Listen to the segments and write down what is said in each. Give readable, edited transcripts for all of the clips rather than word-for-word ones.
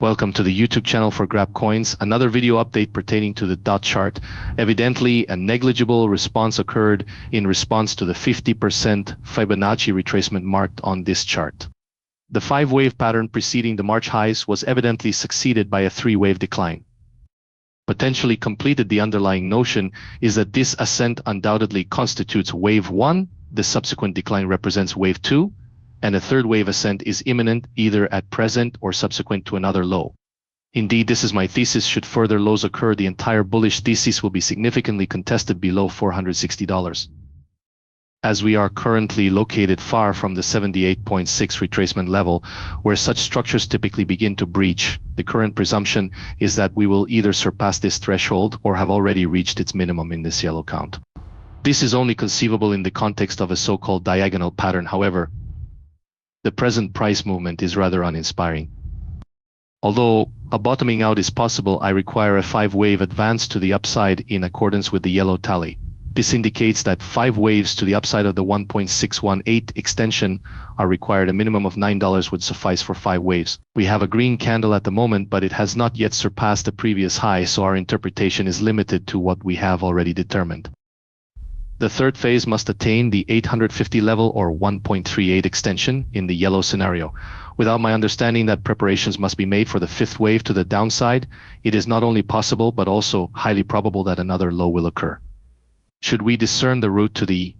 Welcome to the YouTube channel for Grap Coins, another video update pertaining to the dot chart. Evidently, a negligible response occurred in response to the 50% Fibonacci retracement marked on this chart. The 5-wave pattern preceding the March highs was evidently succeeded by a 3-wave decline. Potentially completed, the underlying notion is that this ascent undoubtedly constitutes wave 1, the subsequent decline represents wave 2, and a third wave ascent is imminent either at present or subsequent to another low. Indeed, this is my thesis. Should further lows occur, the entire bullish thesis will be significantly contested below $460. As we are currently located far from the 78.6 retracement level, where such structures typically begin to breach, the current presumption is that we will either surpass this threshold or have already reached its minimum in this yellow count. This is only conceivable in the context of a so-called diagonal pattern. However, the present price movement is rather uninspiring. Although a bottoming out is possible, I require a 5-wave advance to the upside in accordance with the yellow tally. This indicates that 5 waves to the upside of the 1.618 extension are required. A minimum of $9 would suffice for 5 waves. We have a green candle at the moment, but it has not yet surpassed the previous high, so our interpretation is limited to what we have already determined. The third phase must attain the 850 level or 1.38 extension in the yellow scenario. Without my understanding that preparations must be made for the 5th wave to the downside, it is not only possible but also highly probable that another low will occur. Should we discern the route to the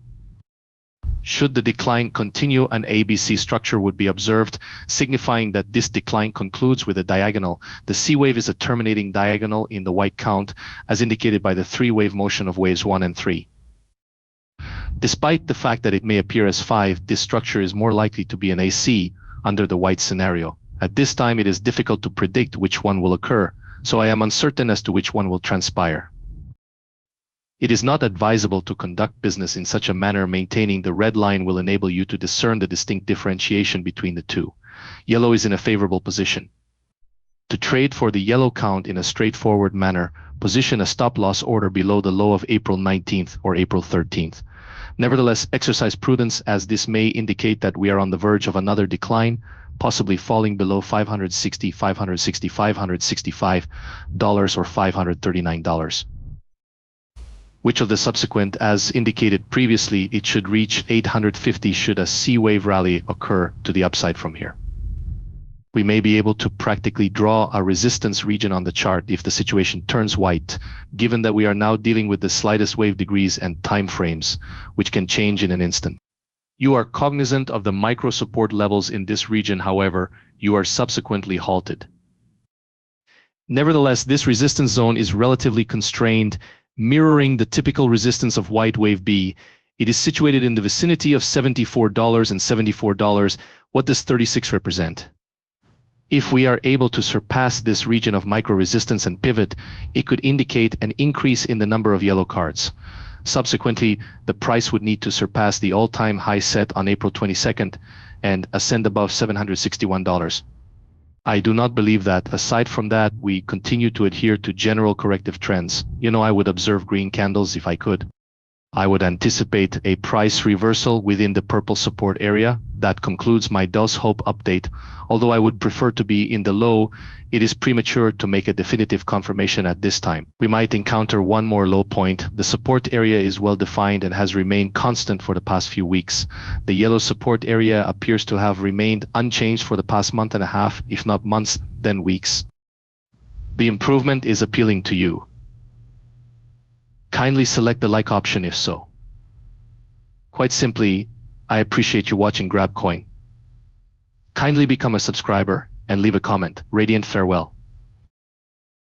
Should the decline continue, an ABC structure would be observed, signifying that this decline concludes with a diagonal. The C wave is a terminating diagonal in the white count, as indicated by the 3-wave motion of waves 1 and 3. Despite the fact that it may appear as 5, this structure is more likely to be an AC under the white scenario. At this time, it is difficult to predict which one will occur, so I am uncertain as to which one will transpire. It is not advisable to conduct business in such a manner. Maintaining the red line will enable you to discern the distinct differentiation between the two. Yellow is in a favorable position. To trade for the yellow count in a straightforward manner, position a stop-loss order below the low of April 19th or April 13th. Nevertheless, exercise prudence, as this may indicate that we are on the verge of another decline, possibly falling below $560, $565 or $539. Which of the subsequent, as indicated previously, it should reach 850 should a C-wave rally occur to the upside from here. We may be able to practically draw a resistance region on the chart if the situation turns white, given that we are now dealing with the slightest wave degrees and time frames, which can change in an instant. You are cognizant of the micro support levels in this region. However, you are subsequently halted. Nevertheless, this resistance zone is relatively constrained, mirroring the typical resistance of white wave B. It is situated in the vicinity of $74 and $74. What does 36 represent? If we are able to surpass this region of micro resistance and pivot, it could indicate an increase in the number of yellow cards. Subsequently, the price would need to surpass the all-time high set on April 22nd and ascend above $761. I do not believe that. Aside from that, we continue to adhere to general corrective trends. I would observe green candles if I could. I would anticipate a price reversal within the purple support area. That concludes my Dulce Hope update. Although I would prefer to be in the low, it is premature to make a definitive confirmation at this time. We might encounter one more low point. The support area is well defined and has remained constant for the past few weeks. The yellow support area appears to have remained unchanged for the past month and a half, if not months, then weeks. The improvement is appealing to you. Kindly select the like option if so. Quite simply, I appreciate you watching Grap Coin. Kindly become a subscriber and leave a comment. Radiant farewell.